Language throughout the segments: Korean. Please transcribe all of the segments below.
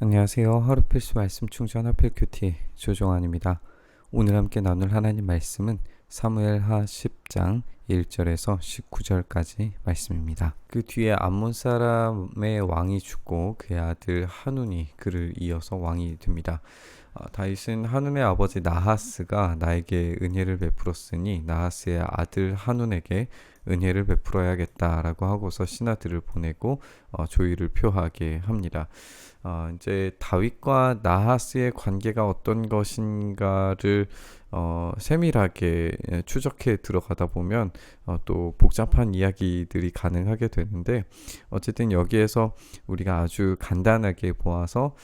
안녕하세요. 하루 필수 말씀 충전 하필 큐티 조종환입니다. 오늘 함께 나눌 하나님 말씀은 사무엘하 10장 1절에서 19절까지 말씀입니다. 그 뒤에 암몬 사람의 왕이 죽고 그의 아들 한운이 그를 이어서 왕이 됩니다. 다윗은 한운의 아버지 나하스가 나에게 은혜를 베풀었으니 나하스의 아들 한운에게 은혜를 베풀어야겠다라고 하고서 신하들을 보내고 조의를 표하게 합니다. 이제 다윗과 나하스의 관계가 어떤 것인가를 세밀하게 추적해 들어가다 보면 또 복잡한 이야기들이 가능하게 되는데, 어쨌든 여기에서 우리가 아주 간단하게 보아서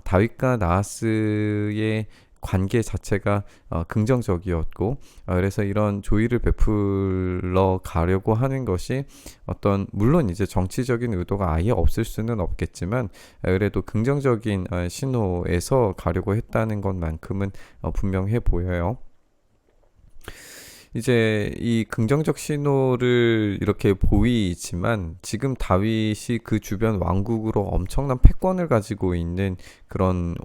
다윗과 나하스의 관계 자체가 긍정적이었고, 그래서 이런 조의를 베풀러 가려고 하는 것이 물론 이제 정치적인 의도가 아예 없을 수는 없겠지만, 그래도 긍정적인 신호에서 가려고 했다는 것만큼은 분명해 보여요. 이제 이 긍정적 신호를 이렇게 보이지만, 지금 다윗이 그 주변 왕국으로 엄청난 패권을 가지고 있는 그런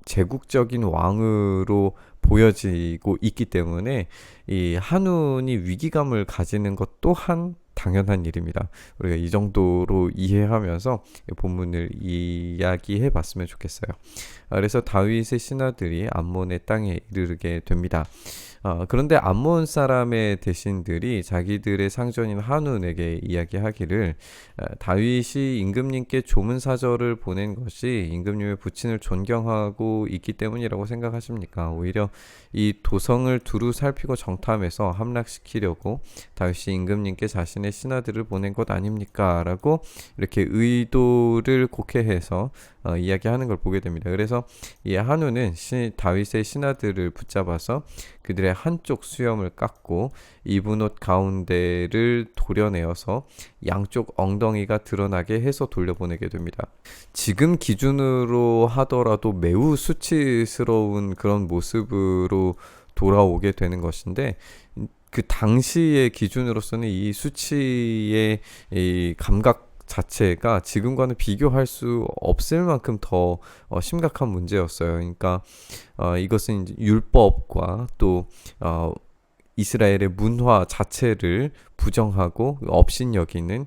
제국적인 왕으로 보여지고 있기 때문에 이 한운이 위기감을 가지는 것 또한 당연한 일입니다. 우리가 이 정도로 이해하면서 본문을 이야기해 봤으면 좋겠어요. 그래서 다윗의 신하들이 암몬의 땅에 이르게 됩니다. 그런데 암몬 사람의 대신들이 자기들의 상전인 한운에게 이야기하기를, 다윗이 임금님께 조문사절을 보낸 것이 임금님의 부친을 존경하고 있기 때문이라고 생각하십니까? 오히려 이 도성을 두루 살피고 정탐해서 함락시키려고 다윗이 임금님께 자신의 신하들을 보낸 것 아닙니까? 라고 이렇게 의도를 곡해해서 이야기하는 걸 보게 됩니다. 그래서 이 한우는 다윗의 신하들을 붙잡아서 그들의 한쪽 수염을 깎고 입은 옷 가운데를 도려내어서 양쪽 엉덩이가 드러나게 해서 돌려보내게 됩니다. 지금 기준으로 하더라도 매우 수치스러운 그런 모습으로 돌아오게 되는 것인데, 그 당시의 기준으로서는 이 수치의 이 감각 자체가 지금과는 비교할 수 없을 만큼 더 심각한 문제였어요. 그러니까 이것은 이제 율법과 또 이스라엘의 문화 자체를 부정하고 업신여기는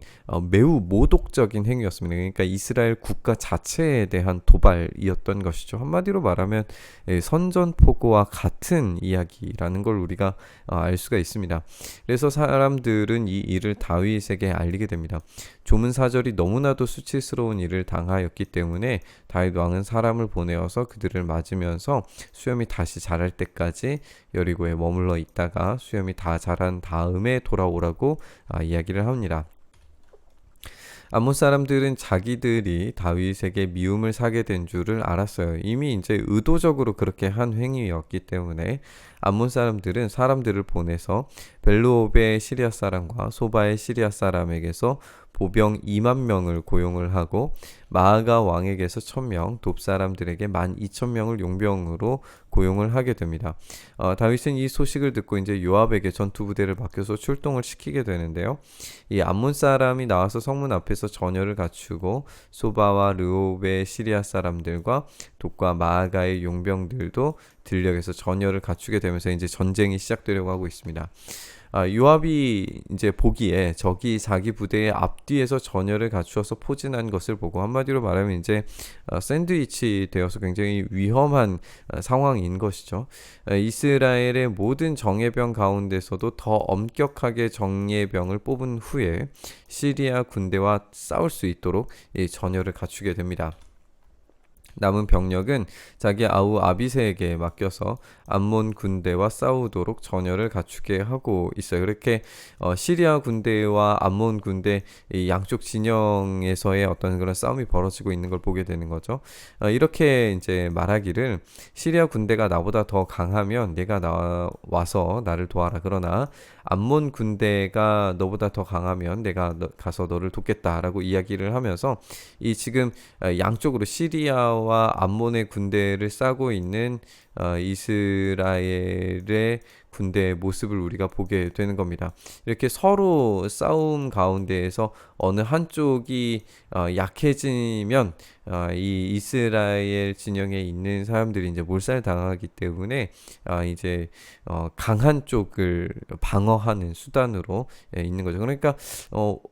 매우 모독적인 행위였습니다. 그러니까 이스라엘 국가 자체에 대한 도발이었던 것이죠. 한마디로 말하면 선전포고와 같은 이야기라는 걸 우리가 알 수가 있습니다. 그래서 사람들은 이 일을 다윗에게 알리게 됩니다. 조문사절이 너무나도 수치스러운 일을 당하였기 때문에 다윗 왕은 사람을 보내어서 그들을 맞으면서 수염이 다시 자랄 때까지 여리고에 머물러 있다가 수염이 다 자란 다음에 돌아오라고 이야기를 합니다. 암몬 사람들은 자기들이 다윗에게 미움을 사게 된 줄을 알았어요. 이미 이제 의도적으로 그렇게 한 행위였기 때문에 암몬 사람들은 사람들을 보내서 벨로옵의 시리아 사람과 소바의 시리아 사람에게서 보병 2만 명을 고용을 하고 마아가 왕에게서 1,000명, 돕 사람들에게 12,000명을 용병으로 고용을 하게 됩니다. 다윗은 이 소식을 듣고 이제 요압에게 전투 부대를 맡겨서 출동을 시키게 되는데요. 이 암몬 사람이 나와서 성문 앞에서 전열을 갖추고 소바와 르옵의 시리아 사람들과 돕과 마아가의 용병들도 들녘에서 전열을 갖추게 되면서 이제 전쟁이 시작되려고 하고 있습니다. 요압이 이제 보기에 적이 자기 부대의 앞뒤에서 전열을 갖추어서 포진한 것을 보고, 한마디로 말하면 이제 샌드위치 되어서 굉장히 위험한 상황인 것이죠. 이스라엘의 모든 정예병 가운데서도 더 엄격하게 정예병을 뽑은 후에 시리아 군대와 싸울 수 있도록 이 전열을 갖추게 됩니다. 남은 병력은 자기 아우 아비새에게 맡겨서 암몬 군대와 싸우도록 전열을 갖추게 하고 있어요. 그렇게 시리아 군대와 암몬 군대 이 양쪽 진영에서의 어떤 그런 싸움이 벌어지고 있는 걸 보게 되는 거죠. 이렇게 이제 말하기를, 시리아 군대가 나보다 더 강하면 내가 와서 나를 도와라. 그러나 암몬 군대가 너보다 더 강하면 내가 가서 너를 돕겠다라고 이야기를 하면서, 이 지금 양쪽으로 시리아와 암몬의 군대를 싸고 있는 이스라엘의 군대의 모습을 우리가 보게 되는 겁니다. 이렇게 서로 싸움 가운데에서 어느 한쪽이 약해지면 이 이스라엘 진영에 있는 사람들이 이제 몰살당하기 때문에 이제 강한 쪽을 방어하는 수단으로 있는 거죠. 그러니까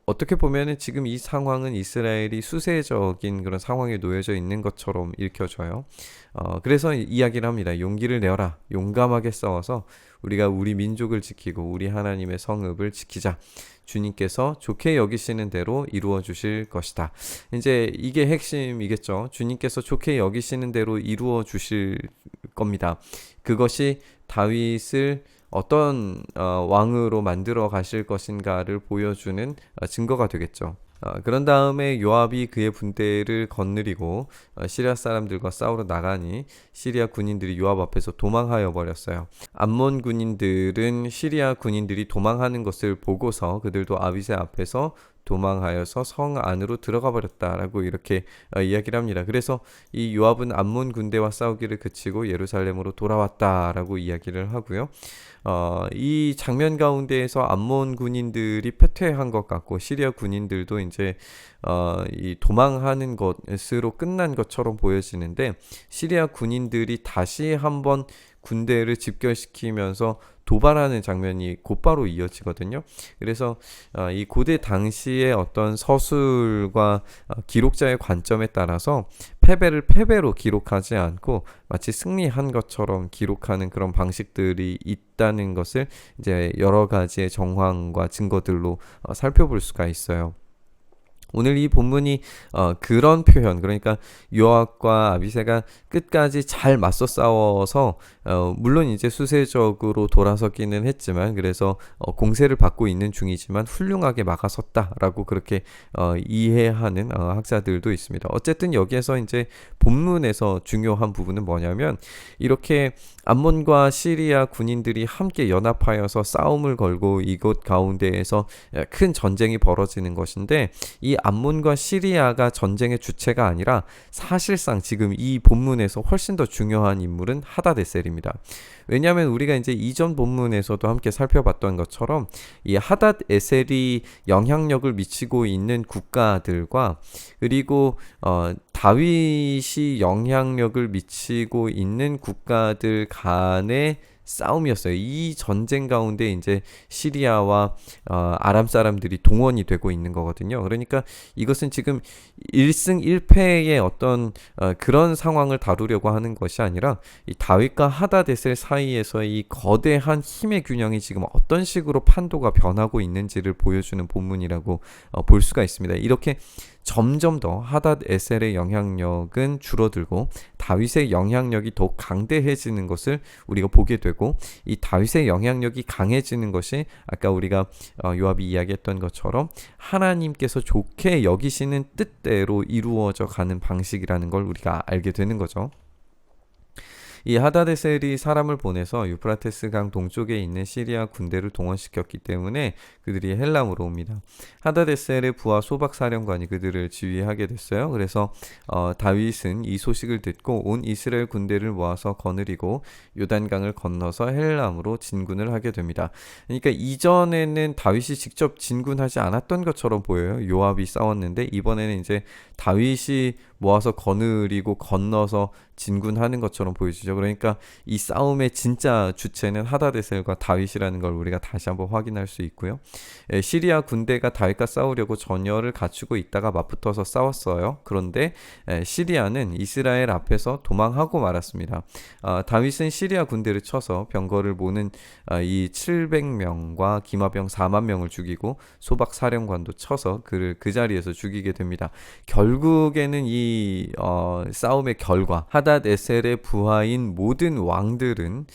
어떻게 보면은 지금 이 상황은 이스라엘이 수세적인 그런 상황에 놓여져 있는 것처럼 읽혀져요. 그래서 이야기를 합니다. 용기를 내어라. 용감하게 싸워서 우리가 우리 민족을 지키고 우리 하나님의 성읍을 지키자. 주님께서 좋게 여기시는 대로 이루어 주실 것이다. 이제 이게 핵심이겠죠. 주님께서 좋게 여기시는 대로 이루어 주실 겁니다. 그것이 다윗을 어떤 왕으로 만들어 가실 것인가를 보여주는 증거가 되겠죠. 그런 다음에 요압이 그의 군대를 거느리고 시리아 사람들과 싸우러 나가니 시리아 군인들이 요압 앞에서 도망하여 버렸어요. 암몬 군인들은 시리아 군인들이 도망하는 것을 보고서 그들도 아비새 앞에서 도망하여서 성 안으로 들어가 버렸다라고 이렇게 이야기를 합니다. 그래서 이 요압은 암몬 군대와 싸우기를 그치고 예루살렘으로 돌아왔다라고 이야기를 하고요. 이 장면 가운데에서 암몬 군인들이 패퇴한 것 같고 시리아 군인들도 이제 이 도망하는 것으로 끝난 것처럼 보여지는데 시리아 군인들이 다시 한번 군대를 집결시키면서 도발하는 장면이 곧바로 이어지거든요. 그래서 이 고대 당시의 어떤 서술과 기록자의 관점에 따라서 패배를 패배로 기록하지 않고 마치 승리한 것처럼 기록하는 그런 방식들이 있다는 것을 이제 여러 가지의 정황과 증거들로 살펴볼 수가 있어요. 오늘 이 본문이 그런 표현, 그러니까 요압과 아비새가 끝까지 잘 맞서 싸워서 물론 이제 수세적으로 돌아서기는 했지만 그래서 공세를 받고 있는 중이지만 훌륭하게 막아섰다라고 그렇게 이해하는 학자들도 있습니다. 어쨌든 여기에서 이제 본문에서 중요한 부분은 뭐냐면 이렇게 암몬과 시리아 군인들이 함께 연합하여서 싸움을 걸고 이곳 가운데에서 큰 전쟁이 벌어지는 것인데 이 암몬과 시리아가 전쟁의 주체가 아니라 사실상 지금 이 본문에서 훨씬 더 중요한 인물은 하닷에셀입니다. 왜냐하면 우리가 이제 이전 본문에서도 함께 살펴봤던 것처럼 이 하닷에셀이 영향력을 미치고 있는 국가들과 그리고 다윗이 영향력을 미치고 있는 국가들 간의 싸움이었어요. 이 전쟁 가운데 이제 시리아와 아람 사람들이 동원이 되고 있는 거거든요. 그러니까 이것은 지금 1승 1패의 어떤 그런 상황을 다루려고 하는 것이 아니라 이 다윗과 하닷에셀 사이에서의 이 거대한 힘의 균형이 지금 어떤 식으로 판도가 변하고 있는지를 보여주는 본문이라고 볼 수가 있습니다. 이렇게 점점 더 하닷에셀의 영향력은 줄어들고 다윗의 영향력이 더욱 강대해지는 것을 우리가 보게 되고 이 다윗의 영향력이 강해지는 것이 아까 우리가 요압이 이야기했던 것처럼 하나님께서 좋게 여기시는 뜻대로 이루어져 가는 방식이라는 걸 우리가 알게 되는 거죠. 이 하닷에셀이 사람을 보내서 유프라테스 강 동쪽에 있는 시리아 군대를 동원시켰기 때문에 그들이 헬람으로 옵니다. 하닷에셀의 부하 소박 사령관이 그들을 지휘하게 됐어요. 그래서 다윗은 이 소식을 듣고 온 이스라엘 군대를 모아서 거느리고 요단강을 건너서 헬람으로 진군을 하게 됩니다. 그러니까 이전에는 다윗이 직접 진군하지 않았던 것처럼 보여요. 요압이 싸웠는데 이번에는 이제 다윗이 모아서 거느리고 건너서 진군하는 것처럼 보여지죠. 그러니까 이 싸움의 진짜 주체는 하닷에셀과 다윗이라는 걸 우리가 다시 한번 확인할 수 있고요. 시리아 군대가 다윗과 싸우려고 전열을 갖추고 있다가 맞붙어서 싸웠어요. 그런데 시리아는 이스라엘 앞에서 도망하고 말았습니다. 다윗은 시리아 군대를 쳐서 병거를 모는 이 700명과 기마병 4만 명을 죽이고 소박 사령관도 쳐서 그를 그 자리에서 죽이게 됩니다. 결국에는 이 싸움의 결과 하닷에셀의 부하인 모든 왕들은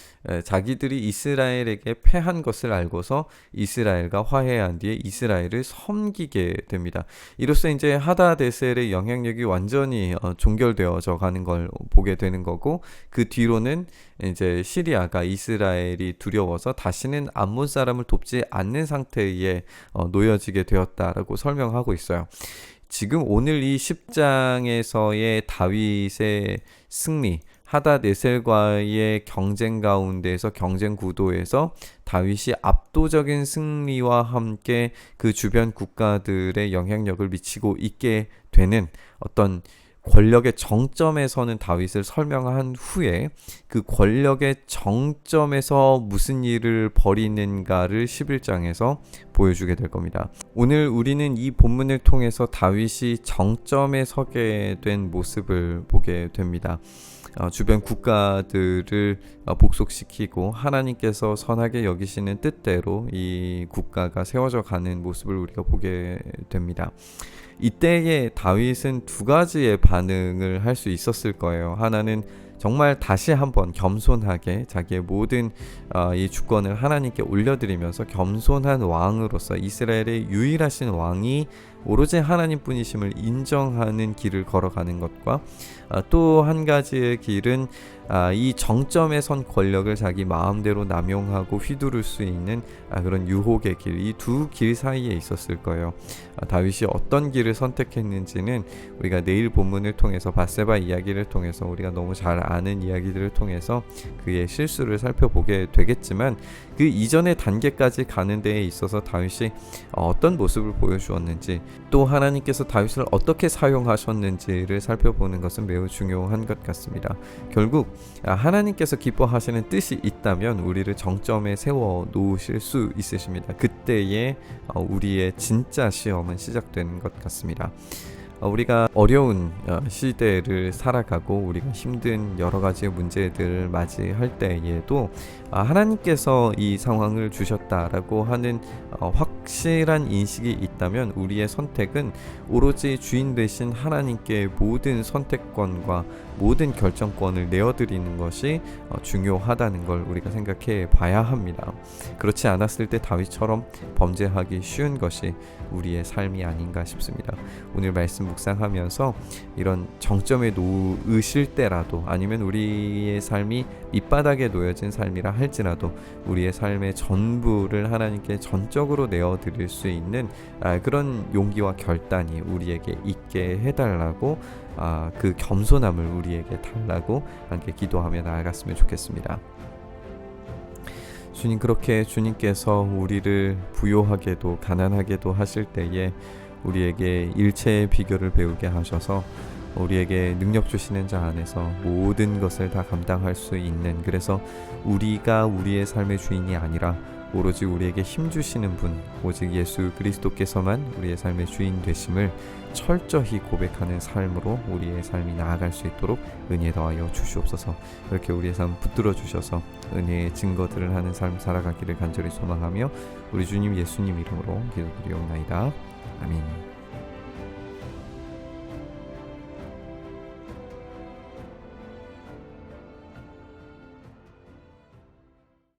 자기들이 이스라엘에게 패한 것을 알고서 이스라엘과 화해한 뒤에 이스라엘을 섬기게 됩니다. 이로써 이제 하닷에셀의 영향력이 완전히 종결되어져 가는 걸 보게 되는 거고 그 뒤로는 이제 시리아가 이스라엘이 두려워서 다시는 암몬 사람을 돕지 않는 상태에 놓여지게 되었다라고 설명하고 있어요. 지금 오늘 이 10장에서의 다윗의 승리, 하닷 에셀과의 경쟁 가운데서 경쟁 구도에서 다윗이 압도적인 승리와 함께 그 주변 국가들의 영향력을 미치고 있게 되는 어떤 권력의 정점에 서는 다윗을 설명한 후에 그 권력의 정점에서 무슨 일을 벌이는가를 11장에서 보여주게 될 겁니다. 오늘 우리는 이 본문을 통해서 다윗이 정점에 서게 된 모습을 보게 됩니다. 주변 국가들을 복속시키고 하나님께서 선하게 여기시는 뜻대로 이 국가가 세워져 가는 모습을 우리가 보게 됩니다. 이때에 다윗은 두 가지의 반응을 할 수 있었을 거예요. 하나는 정말 다시 한번 겸손하게 자기의 모든 이 주권을 하나님께 올려드리면서 겸손한 왕으로서 이스라엘의 유일하신 왕이 오로지 하나님뿐이심을 인정하는 길을 걸어가는 것과 또 한 가지의 길은 이 정점에 선 권력을 자기 마음대로 남용하고 휘두를 수 있는 그런 유혹의 길, 이 두 길 사이에 있었을 거예요. 다윗이 어떤 길을 선택했는지는 우리가 내일 본문을 통해서 밧세바 이야기를 통해서 우리가 너무 잘 아는 이야기들을 통해서 그의 실수를 살펴보게 되겠지만 그 이전의 단계까지 가는 데에 있어서 다윗이 어떤 모습을 보여주었는지 또 하나님께서 다윗을 어떻게 사용하셨는지를 살펴보는 것은 매우 중요한 것 같습니다. 결국 하나님께서 기뻐하시는 뜻이 있다면 우리를 정점에 세워 놓으실 수 있으십니다. 그때에 우리의 진짜 시험은 시작되는 것 같습니다. 우리가 어려운 시대를 살아가고 우리가 힘든 여러 가지 문제들을 맞이할 때에도 하나님께서 이 상황을 주셨다라고 하는 확실한 인식이 있다면 우리의 선택은 오로지 주인 되신 하나님께 모든 선택권과 모든 결정권을 내어드리는 것이 중요하다는 걸 우리가 생각해 봐야 합니다. 그렇지 않았을 때 다윗처럼 범죄하기 쉬운 것이 우리의 삶이 아닌가 싶습니다. 오늘 말씀 묵상하면서 이런 정점에 놓으실 때라도 아니면 우리의 삶이 밑바닥에 놓여진 삶이라 할지라도 우리의 삶의 전부를 하나님께 전적으로 내어드릴 수 있는 그런 용기와 결단이 우리에게 있게 해달라고 그 겸손함을 우리에게 달라고 함께 기도하며 나아갔으면 좋겠습니다. 주님, 그렇게 주님께서 우리를 부요하게도 가난하게도 하실 때에 우리에게 일체의 비결을 배우게 하셔서 우리에게 능력 주시는 자 안에서 모든 것을 다 감당할 수 있는, 그래서 우리가 우리의 삶의 주인이 아니라 오로지 우리에게 힘 주시는 분, 오직 예수 그리스도께서만 우리의 삶의 주인 되심을 철저히 고백하는 삶으로 우리의 삶이 나아갈 수 있도록 은혜 더하여 주시옵소서. 그렇게 우리의 삶 붙들어 주셔서 은혜의 증거들을 하는 삶 살아가기를 간절히 소망하며 우리 주님 예수님 이름으로 기도드리옵나이다. 아멘.